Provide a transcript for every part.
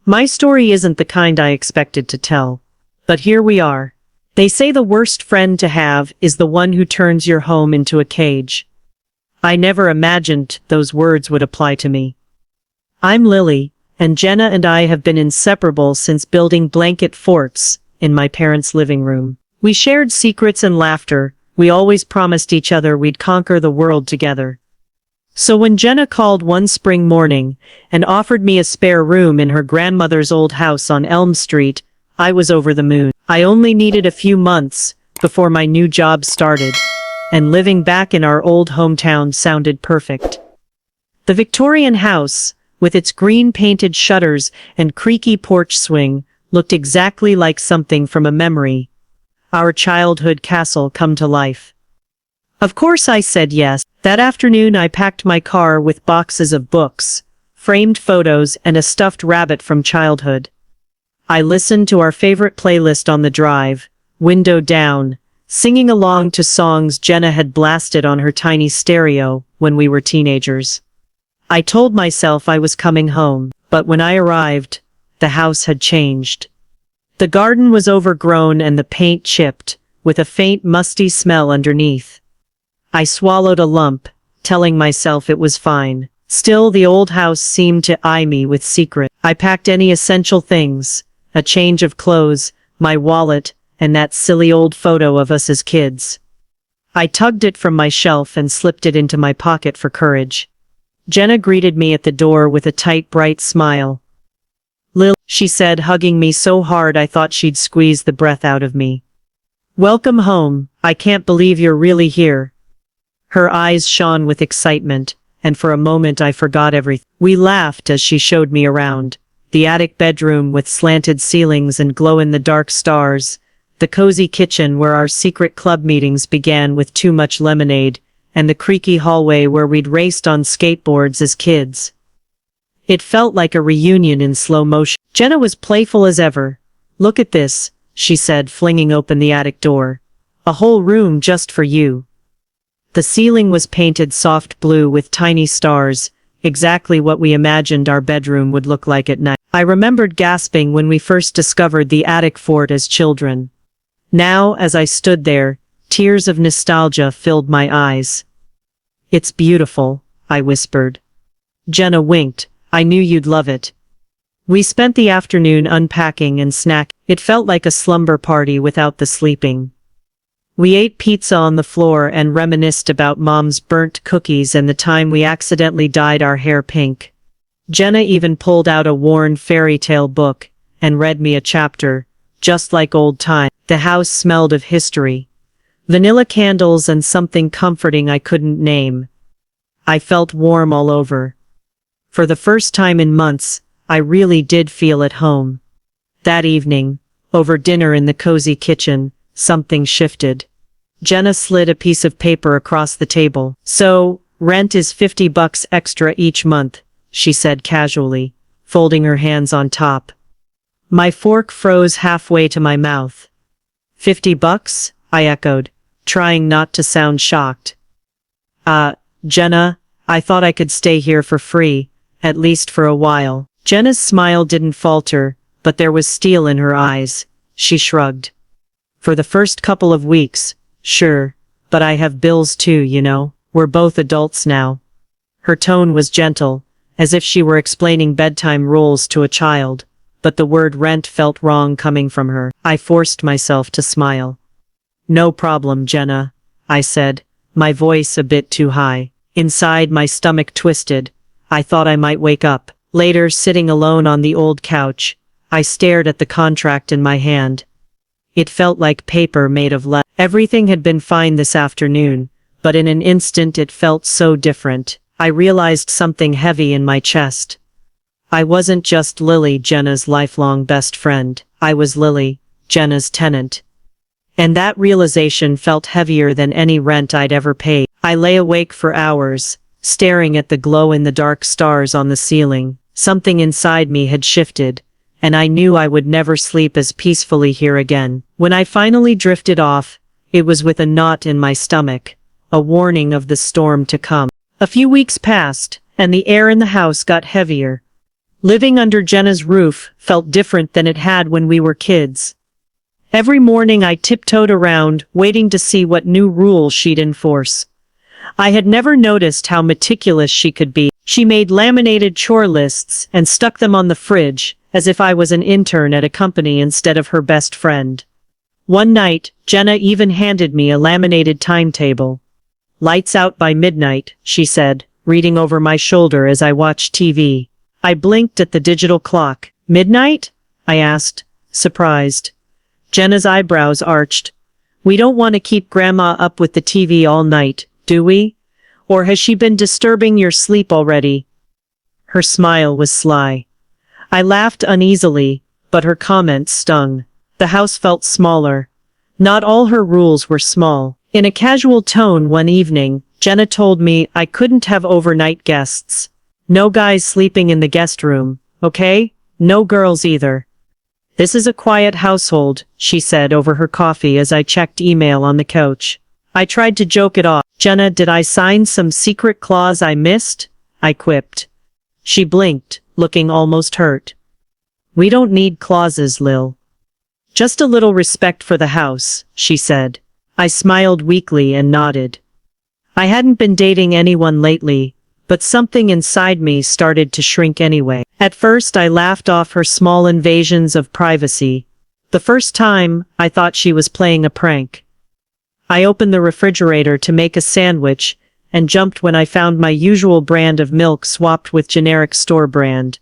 My story isn't the kind I expected to tell. But here we are. They say the worst friend to have is the one who turns your home into a cage. I never imagined those words would apply to me. I'm Lily, and Jenna and I have been inseparable since building blanket forts in my parents' living room. We shared secrets and laughter. We always promised each other we'd conquer the world together. So when Jenna called one spring morning and offered me a spare room in her grandmother's old house on Elm Street, I was over the moon. I only needed a few months before my new job started, and living back in our old hometown sounded perfect. The Victorian house, with its green painted shutters and creaky porch swing, looked exactly like something from a memory. Our childhood castle come to life. Of course I said yes. That afternoon I packed my car with boxes of books, framed photos, and a stuffed rabbit from childhood. I listened to our favorite playlist on the drive, window down, singing along to songs Jenna had blasted on her tiny stereo when we were teenagers. I told myself I was coming home, but when I arrived, the house had changed. The garden was overgrown and the paint chipped, with a faint musty smell underneath. I swallowed a lump, telling myself it was fine. Still, the old house seemed to eye me with secret. I packed any essential things, a change of clothes, my wallet, and that silly old photo of us as kids. I tugged it from my shelf and slipped it into my pocket for courage. Jenna greeted me at the door with a tight, bright smile. "Lil," she said, hugging me so hard I thought she'd squeeze the breath out of me. "Welcome home. I can't believe you're really here." Her eyes shone with excitement, and for a moment I forgot everything. We laughed as she showed me around. The attic bedroom with slanted ceilings and glow-in-the-dark stars, the cozy kitchen where our secret club meetings began with too much lemonade, and the creaky hallway where we'd raced on skateboards as kids. It felt like a reunion in slow motion. Jenna was playful as ever. "Look at this," she said, flinging open the attic door. "A whole room just for you." The ceiling was painted soft blue with tiny stars, exactly what we imagined our bedroom would look like at night. I remembered gasping when we first discovered the attic fort as children. Now, as I stood there, tears of nostalgia filled my eyes. "It's beautiful," I whispered. Jenna winked. "I knew you'd love it." We spent the afternoon unpacking and snacking. It felt like a slumber party without the sleeping. We ate pizza on the floor and reminisced about Mom's burnt cookies and the time we accidentally dyed our hair pink. Jenna even pulled out a worn fairy tale book and read me a chapter, just like old times. The house smelled of history. Vanilla candles and something comforting I couldn't name. I felt warm all over. For the first time in months, I really did feel at home. That evening, over dinner in the cozy kitchen, something shifted. Jenna slid a piece of paper across the table. "So, rent is $50 extra each month," she said casually, folding her hands on top. My fork froze halfway to my mouth. $50? I echoed, trying not to sound shocked. Jenna, I thought I could stay here for free, at least for a while." Jenna's smile didn't falter, but there was steel in her eyes. She shrugged. "For the first couple of weeks, sure, but I have bills too, you know. We're both adults now." Her tone was gentle, as if she were explaining bedtime rules to a child, but the word rent felt wrong coming from her. I forced myself to smile. "No problem, Jenna," I said, my voice a bit too high. Inside, my stomach twisted. I thought I might wake up. Later, sitting alone on the old couch, I stared at the contract in my hand. It felt like paper made of lead. Everything had been fine this afternoon, but in an instant it felt so different. I realized something heavy in my chest. I wasn't just Lily, Jenna's lifelong best friend. I was Lily, Jenna's tenant. And that realization felt heavier than any rent I'd ever paid. I lay awake for hours, staring at the glow-in-the-dark stars on the ceiling. Something inside me had shifted, and I knew I would never sleep as peacefully here again. When I finally drifted off, it was with a knot in my stomach, a warning of the storm to come. A few weeks passed, and the air in the house got heavier. Living under Jenna's roof felt different than it had when we were kids. Every morning I tiptoed around, waiting to see what new rules she'd enforce. I had never noticed how meticulous she could be. She made laminated chore lists and stuck them on the fridge, as if I was an intern at a company instead of her best friend. One night, Jenna even handed me a laminated timetable. "Lights out by midnight," she said, reading over my shoulder as I watched TV. I blinked at the digital clock. "Midnight?" I asked, surprised. Jenna's eyebrows arched. "We don't want to keep Grandma up with the TV all night, do we? Or has she been disturbing your sleep already?" Her smile was sly. I laughed uneasily, but her comment stung. The house felt smaller. Not all her rules were small. In a casual tone one evening, Jenna told me I couldn't have overnight guests. "No guys sleeping in the guest room, okay? No girls either." "This is a quiet household," she said over her coffee as I checked email on the couch. I tried to joke it off. "Jenna, did I sign some secret clause I missed?" I quipped. She blinked, looking almost hurt. "We don't need clauses, Lil. Just a little respect for the house," she said. I smiled weakly and nodded. I hadn't been dating anyone lately, but something inside me started to shrink anyway. At first I laughed off her small invasions of privacy. The first time, I thought she was playing a prank. I opened the refrigerator to make a sandwich and jumped when I found my usual brand of milk swapped with generic store brand.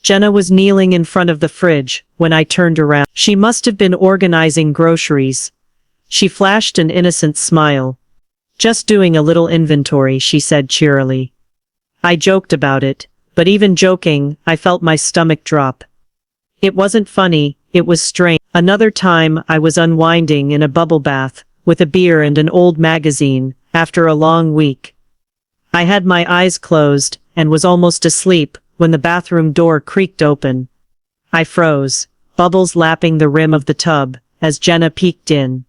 Jenna was kneeling in front of the fridge when I turned around. She must have been organizing groceries. She flashed an innocent smile. "Just doing a little inventory," she said cheerily. I joked about it, but even joking, I felt my stomach drop. It wasn't funny, it was strange. Another time I was unwinding in a bubble bath, with a beer and an old magazine, after a long week. I had my eyes closed, and was almost asleep, when the bathroom door creaked open. I froze, bubbles lapping the rim of the tub, as Jenna peeked in.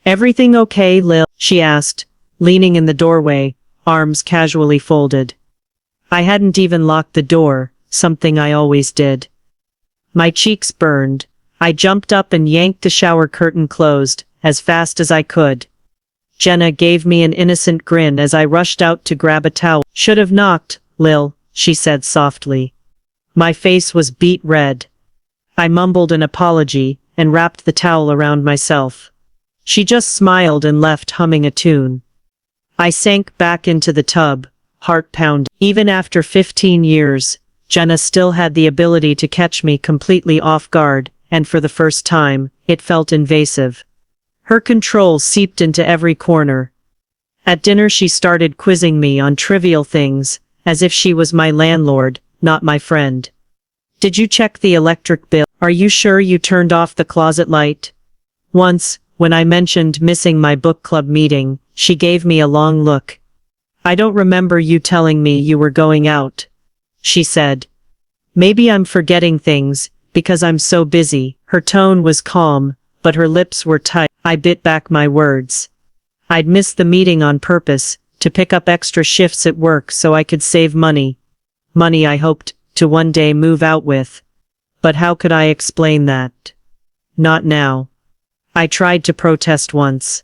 "Everything okay, Lil?" she asked, leaning in the doorway, arms casually folded. I hadn't even locked the door, something I always did. My cheeks burned. I jumped up and yanked the shower curtain closed, as fast as I could. Jenna gave me an innocent grin as I rushed out to grab a towel. "Should have knocked, Lil," she said softly. My face was beet red. I mumbled an apology and wrapped the towel around myself. She just smiled and left humming a tune. I sank back into the tub, heart pounding. Even after 15 years, Jenna still had the ability to catch me completely off guard, and for the first time, it felt invasive. Her control seeped into every corner. At dinner she started quizzing me on trivial things, as if she was my landlord, not my friend. "Did you check the electric bill? Are you sure you turned off the closet light?" Once, when I mentioned missing my book club meeting, she gave me a long look. "I don't remember you telling me you were going out," she said. "Maybe I'm forgetting things, because I'm so busy." Her tone was calm, but her lips were tight. I bit back my words. I'd missed the meeting on purpose, to pick up extra shifts at work so I could save money. Money I hoped to one day move out with. But how could I explain that? Not now. I tried to protest once.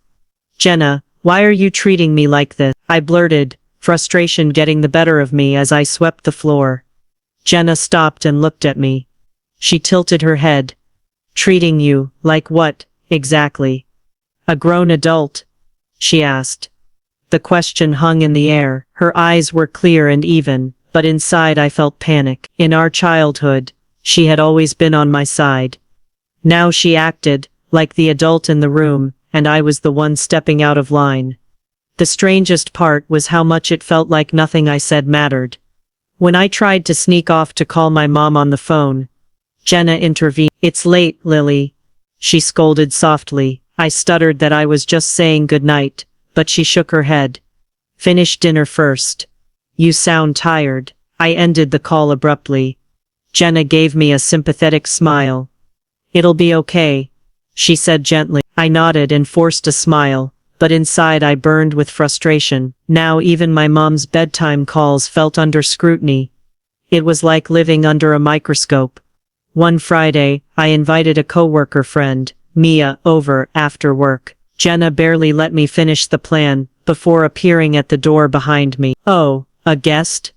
"Jenna, why are you treating me like this?" I blurted, frustration getting the better of me as I swept the floor. Jenna stopped and looked at me. She tilted her head. "Treating you, like what, exactly?" "A grown adult?" she asked. The question hung in the air. Her eyes were clear and even, but inside I felt panic. In our childhood, she had always been on my side. Now she acted like the adult in the room, and I was the one stepping out of line. The strangest part was how much it felt like nothing I said mattered. When I tried to sneak off to call my mom on the phone, Jenna intervened. "It's late, Lily," she scolded softly. I stuttered that I was just saying goodnight, but she shook her head. "Finish dinner first. You sound tired." I ended the call abruptly. Jenna gave me a sympathetic smile. "It'll be okay," she said gently. I nodded and forced a smile, but inside I burned with frustration. Now even my mom's bedtime calls felt under scrutiny. It was like living under a microscope. One Friday, I invited a coworker friend, Mia, over after work. Jenna barely let me finish the plan before appearing at the door behind me. "Oh, a guest?"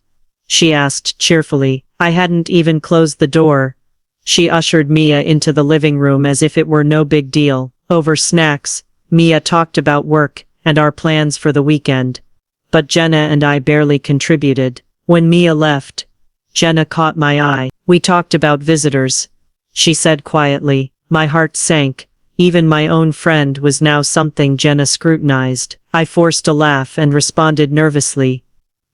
she asked cheerfully. I hadn't even closed the door. She ushered Mia into the living room as if it were no big deal. Over snacks, Mia talked about work and our plans for the weekend. But Jenna and I barely contributed. When Mia left, Jenna caught my eye. "We talked about visitors," she said quietly. My heart sank. Even my own friend was now something Jenna scrutinized. I forced a laugh and responded nervously,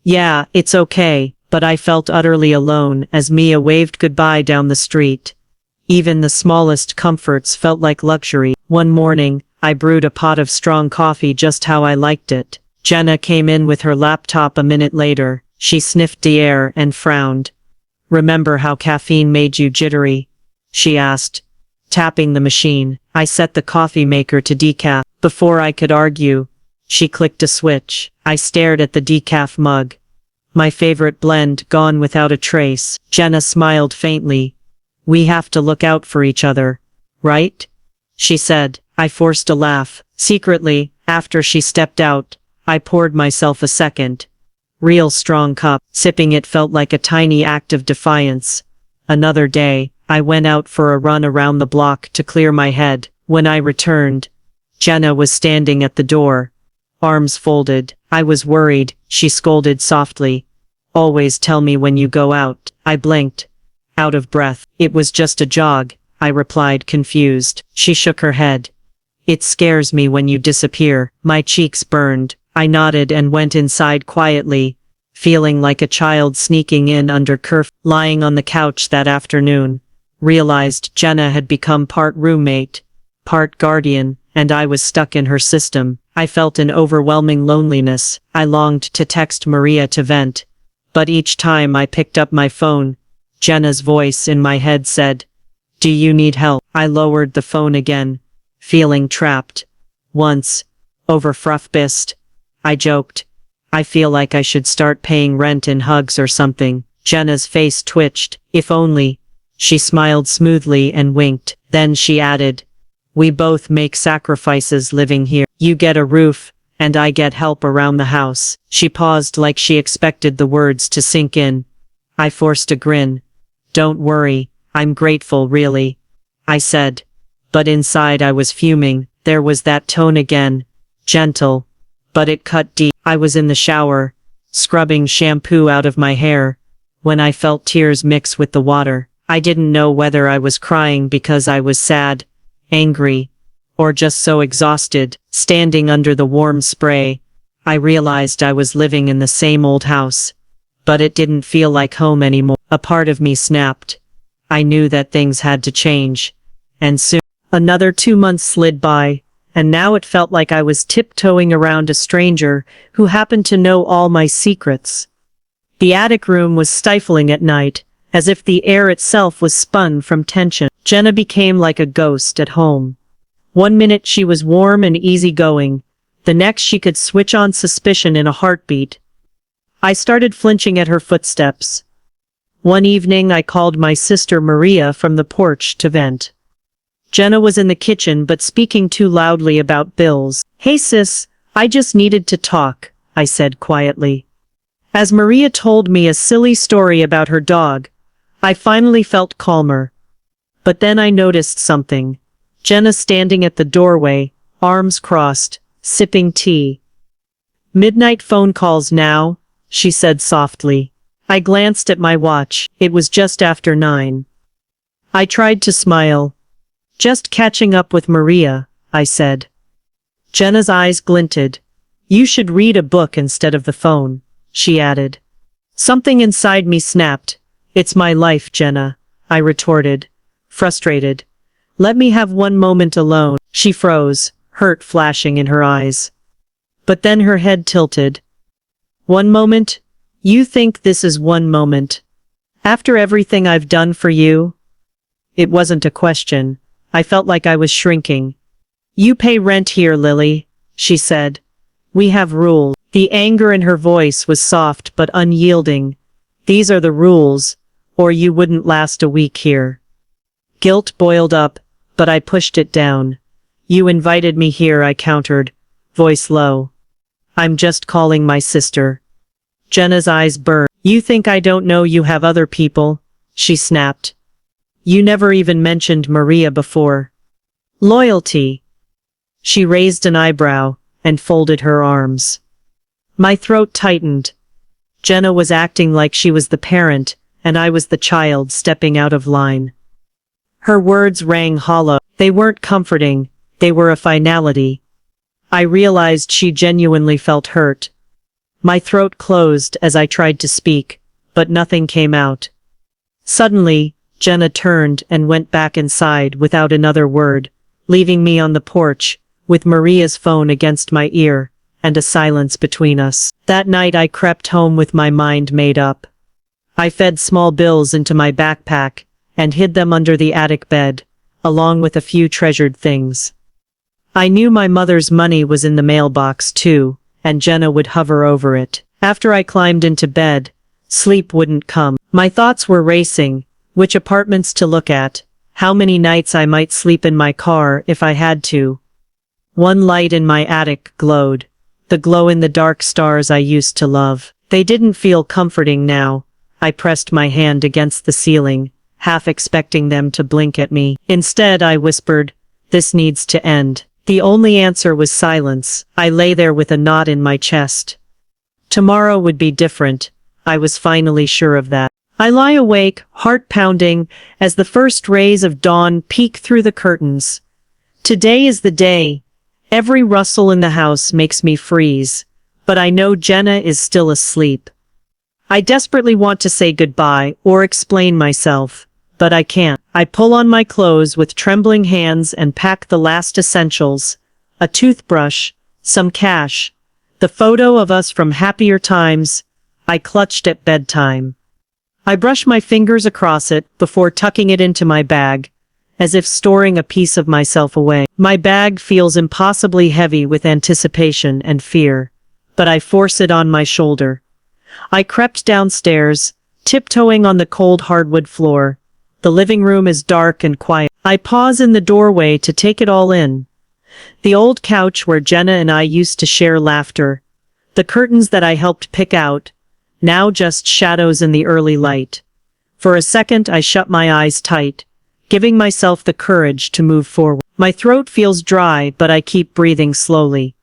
"Yeah, it's okay," but I felt utterly alone as Mia waved goodbye down the street. Even the smallest comforts felt like luxury. One morning, I brewed a pot of strong coffee just how I liked it. Jenna came in with her laptop a minute later. She sniffed the air and frowned. "Remember how caffeine made you jittery?" she asked, tapping the machine. I set the coffee maker to decaf. Before I could argue, she clicked a switch. I stared at the decaf mug. My favorite blend gone without a trace. Jenna smiled faintly. "We have to look out for each other, right?" she said. I forced a laugh. Secretly, after she stepped out, I poured myself a second, real strong cup. Sipping it felt like a tiny act of defiance. Another day, I went out for a run around the block to clear my head. When I returned, Jenna was standing at the door, arms folded. I was worried, she scolded softly. "Always tell me when you go out." I blinked, out of breath. "It was just a jog," I replied, confused. She shook her head. "It scares me when you disappear." My cheeks burned. I nodded and went inside quietly, feeling like a child sneaking in under curfew. Lying on the couch that afternoon, realized Jenna had become part roommate, part guardian, and I was stuck in her system. I felt an overwhelming loneliness. I longed to text Maria to vent, but each time I picked up my phone, Jenna's voice in my head said, "Do you need help?" I lowered the phone again, feeling trapped. Once, over Fruffbist, I joked, "I feel like I should start paying rent in hugs or something." Jenna's face twitched. "If only." She smiled smoothly and winked. Then she added, "We both make sacrifices living here. You get a roof, and I get help around the house." She paused like she expected the words to sink in. I forced a grin. "Don't worry, I'm grateful really," I said. But inside I was fuming. There was that tone again. Gentle, but it cut deep. I was in the shower, scrubbing shampoo out of my hair, when I felt tears mix with the water. I didn't know whether I was crying because I was sad, angry, or just so exhausted. Standing under the warm spray, I realized I was living in the same old house, but it didn't feel like home anymore. A part of me snapped. I knew that things had to change, and soon. Another 2 months slid by, and now it felt like I was tiptoeing around a stranger who happened to know all my secrets. The attic room was stifling at night, as if the air itself was spun from tension. Jenna became like a ghost at home. One minute she was warm and easygoing, the next she could switch on suspicion in a heartbeat. I started flinching at her footsteps. One evening I called my sister Maria from the porch to vent. Jenna was in the kitchen but speaking too loudly about bills. "Hey sis, I just needed to talk," I said quietly. As Maria told me a silly story about her dog, I finally felt calmer. But then I noticed something. Jenna standing at the doorway, arms crossed, sipping tea. "Midnight phone calls now," she said softly. I glanced at my watch. It was just after 9. I tried to smile. "Just catching up with Maria," I said. Jenna's eyes glinted. "You should read a book instead of the phone," she added. Something inside me snapped. "It's my life, Jenna," I retorted, frustrated. "Let me have one moment alone." She froze, hurt flashing in her eyes. But then her head tilted. "One moment? You think this is one moment? After everything I've done for you?" It wasn't a question. I felt like I was shrinking. "You pay rent here, Lily," she said. "We have rules." The anger in her voice was soft but unyielding. These are the rules, or you wouldn't last a week here. Guilt boiled up, but I pushed it down. You invited me here, I countered, voice low. I'm just calling my sister. Jenna's eyes burned. You think I don't know you have other people? She snapped. You never even mentioned Maria before. Loyalty. She raised an eyebrow and folded her arms. My throat tightened. Jenna was acting like she was the parent, and I was the child stepping out of line. Her words rang hollow. They weren't comforting, they were a finality. I realized she genuinely felt hurt. My throat closed as I tried to speak, but nothing came out. Suddenly, Jenna turned and went back inside without another word, leaving me on the porch, with Maria's phone against my ear, and a silence between us. That night I crept home with my mind made up. I fed small bills into my backpack, and hid them under the attic bed, along with a few treasured things. I knew my mother's money was in the mailbox too, and Jenna would hover over it. After I climbed into bed, sleep wouldn't come. My thoughts were racing, which apartments to look at, how many nights I might sleep in my car if I had to. One light in my attic glowed, the glow-in-the-dark stars I used to love. They didn't feel comforting now. I pressed my hand against the ceiling, half expecting them to blink at me. Instead, I whispered, "This needs to end." The only answer was silence. I lay there with a knot in my chest. Tomorrow would be different. I was finally sure of that. I lie awake, heart pounding, as the first rays of dawn peek through the curtains. Today is the day. Every rustle in the house makes me freeze, but I know Jenna is still asleep. I desperately want to say goodbye or explain myself, but I can't. I pull on my clothes with trembling hands and pack the last essentials: a toothbrush, some cash, the photo of us from happier times I clutched at bedtime. I brush my fingers across it before tucking it into my bag, as if storing a piece of myself away. My bag feels impossibly heavy with anticipation and fear, but I force it on my shoulder. I crept downstairs, tiptoeing on the cold hardwood floor. The living room is dark and quiet. I pause in the doorway to take it all in. The old couch where Jenna and I used to share laughter. The curtains that I helped pick out, now just shadows in the early light. For a second I shut my eyes tight, giving myself the courage to move forward. My throat feels dry, but I keep breathing slowly.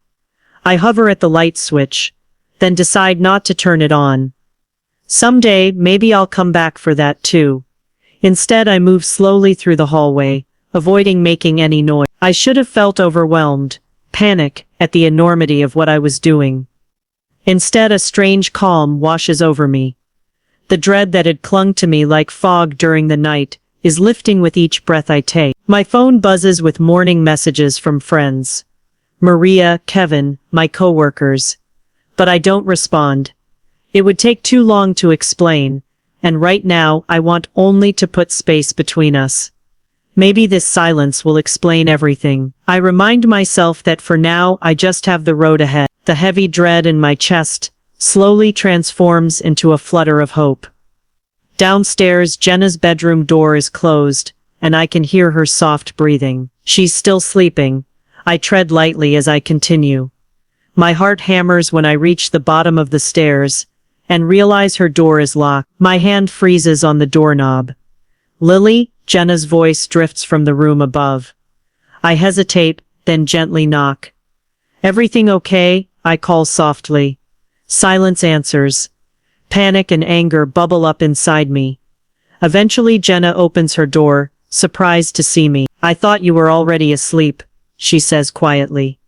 I hover at the light switch, then decide not to turn it on. Someday, maybe I'll come back for that too. Instead, I move slowly through the hallway, avoiding making any noise. I should have felt overwhelmed, panic at the enormity of what I was doing. Instead, a strange calm washes over me. The dread that had clung to me like fog during the night is lifting with each breath I take. My phone buzzes with morning messages from friends. Maria, Kevin, my coworkers. But I don't respond. It would take too long to explain, and right now I want only to put space between us. Maybe this silence will explain everything. I remind myself that for now I just have the road ahead. The heavy dread in my chest slowly transforms into a flutter of hope. Downstairs, Jenna's bedroom door is closed, and I can hear her soft breathing. She's still sleeping. I tread lightly as I continue. My heart hammers when I reach the bottom of the stairs and realize her door is locked. My hand freezes on the doorknob. Lily, Jenna's voice drifts from the room above. I hesitate, then gently knock. Everything okay? I call softly. Silence answers. Panic and anger bubble up inside me. Eventually Jenna opens her door, surprised to see me. I thought you were already asleep, she says quietly.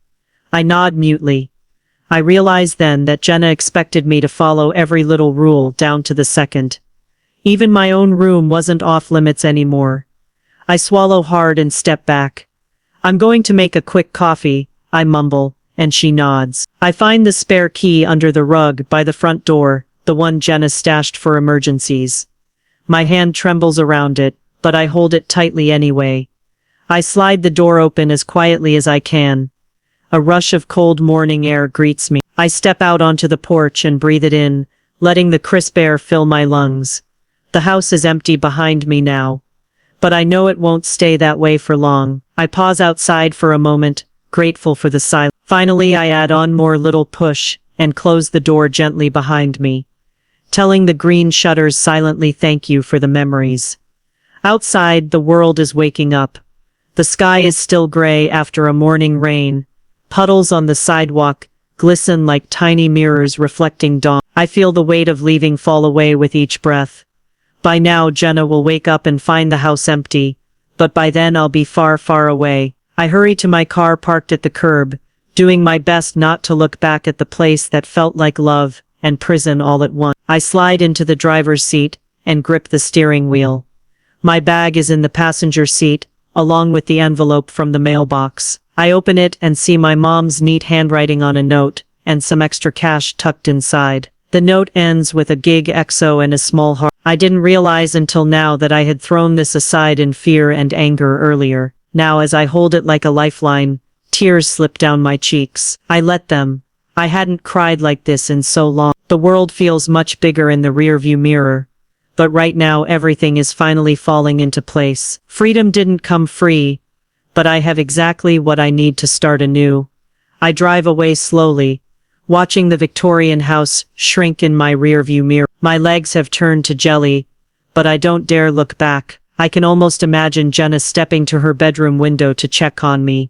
I nod mutely. I realize then that Jenna expected me to follow every little rule down to the second. Even my own room wasn't off limits anymore. I swallow hard and step back. I'm going to make a quick coffee, I mumble, and she nods. I find the spare key under the rug by the front door, the one Jenna stashed for emergencies. My hand trembles around it, but I hold it tightly anyway. I slide the door open as quietly as I can. A rush of cold morning air greets me. I step out onto the porch and breathe it in, letting the crisp air fill my lungs. The house is empty behind me now, but I know it won't stay that way for long. I pause outside for a moment, grateful for the silence. Finally, I add on more little push and close the door gently behind me, telling the green shutters silently thank you for the memories. Outside, the world is waking up. The sky is still gray after a morning rain. Puddles on the sidewalk glisten like tiny mirrors reflecting dawn. I feel the weight of leaving fall away with each breath. By now, Jenna will wake up and find the house empty, but by then I'll be far, far away. I hurry to my car parked at the curb, doing my best not to look back at the place that felt like love and prison all at once. I slide into the driver's seat and grip the steering wheel. My bag is in the passenger seat, along with the envelope from the mailbox. I open it and see my mom's neat handwriting on a note, and some extra cash tucked inside. The note ends with a gig XO and a small heart. I didn't realize until now that I had thrown this aside in fear and anger earlier. Now as I hold it like a lifeline, tears slip down my cheeks. I let them. I hadn't cried like this in so long. The world feels much bigger in the rearview mirror. But right now everything is finally falling into place. Freedom didn't come free, but I have exactly what I need to start anew. I drive away slowly, watching the Victorian house shrink in my rearview mirror. My legs have turned to jelly, but I don't dare look back. I can almost imagine Jenna stepping to her bedroom window to check on me,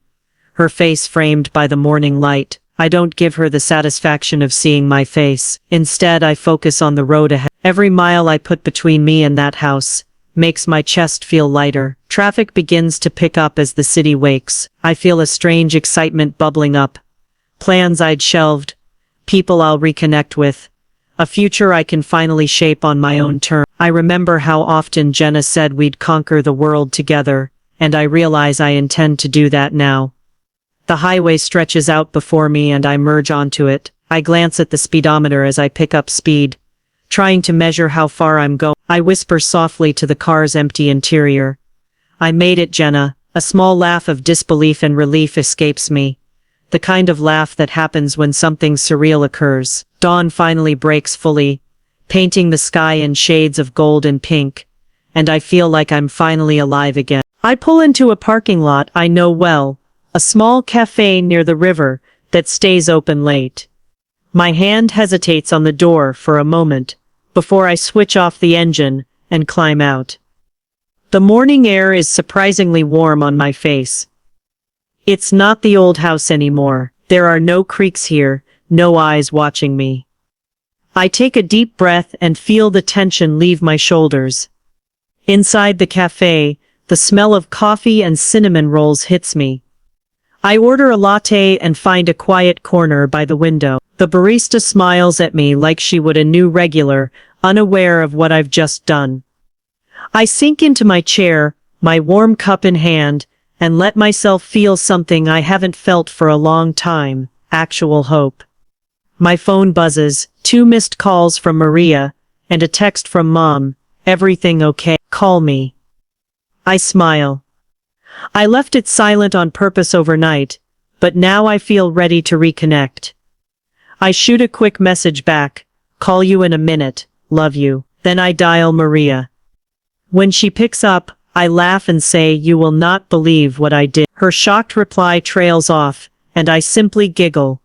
her face framed by the morning light. I don't give her the satisfaction of seeing my face. Instead, I focus on the road ahead. Every mile I put between me and that house makes my chest feel lighter. Traffic begins to pick up as the city wakes. I feel a strange excitement bubbling up. Plans I'd shelved, people I'll reconnect with, a future I can finally shape on my own terms. I remember how often Jenna said we'd conquer the world together, and I realize I intend to do that now. The highway stretches out before me and I merge onto it. I glance at the speedometer as I pick up speed, trying to measure how far I'm going. I whisper softly to the car's empty interior. I made it, Jenna. A small laugh of disbelief and relief escapes me. The kind of laugh that happens when something surreal occurs. Dawn finally breaks fully, painting the sky in shades of gold and pink, and I feel like I'm finally alive again. I pull into a parking lot I know well, a small cafe near the river that stays open late. My hand hesitates on the door for a moment before I switch off the engine and climb out. The morning air is surprisingly warm on my face. It's not the old house anymore. There are no creaks here, no eyes watching me. I take a deep breath and feel the tension leave my shoulders. Inside the cafe, the smell of coffee and cinnamon rolls hits me. I order a latte and find a quiet corner by the window. The barista smiles at me like she would a new regular, unaware of what I've just done. I sink into my chair, my warm cup in hand, and let myself feel something I haven't felt for a long time, actual hope. My phone buzzes, 2 missed calls from Maria, and a text from Mom. Everything okay? Call me. I smile. I left it silent on purpose overnight, but now I feel ready to reconnect. I shoot a quick message back, call you in a minute, love you. Then I dial Maria. When she picks up, I laugh and say, you will not believe what I did. Her shocked reply trails off, and I simply giggle.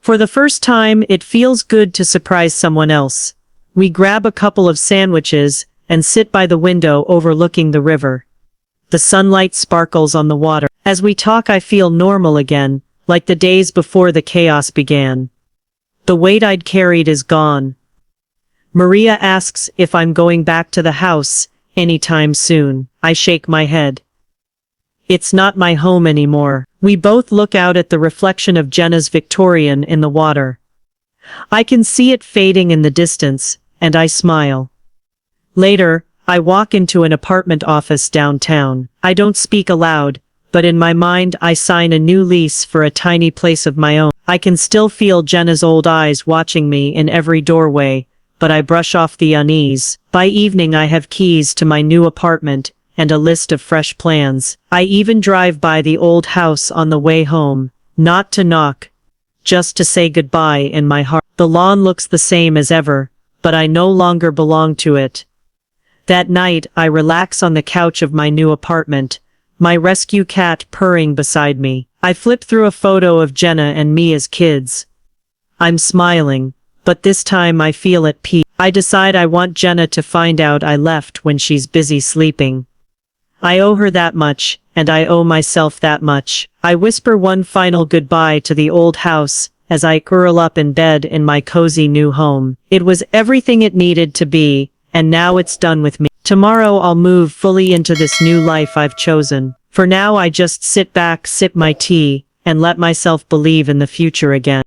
For the first time, it feels good to surprise someone else. We grab a couple of sandwiches and sit by the window overlooking the river. The sunlight sparkles on the water. As we talk, I feel normal again, like the days before the chaos began. The weight I'd carried is gone. Maria asks if I'm going back to the house anytime soon. I shake my head. It's not my home anymore. We both look out at the reflection of Jenna's Victorian in the water. I can see it fading in the distance, and I smile. Later, I walk into an apartment office downtown. I don't speak aloud, but in my mind I sign a new lease for a tiny place of my own. I can still feel Jenna's old eyes watching me in every doorway, but I brush off the unease. By evening I have keys to my new apartment and a list of fresh plans. I even drive by the old house on the way home, not to knock, just to say goodbye in my heart. The lawn looks the same as ever, but I no longer belong to it. That night, I relax on the couch of my new apartment, my rescue cat purring beside me. I flip through a photo of Jenna and me as kids. I'm smiling, but this time I feel at peace. I decide I want Jenna to find out I left when she's busy sleeping. I owe her that much, and I owe myself that much. I whisper one final goodbye to the old house as I curl up in bed in my cozy new home. It was everything it needed to be, and now it's done with me. Tomorrow I'll move fully into this new life I've chosen. For now I just sit back, sip my tea, and let myself believe in the future again.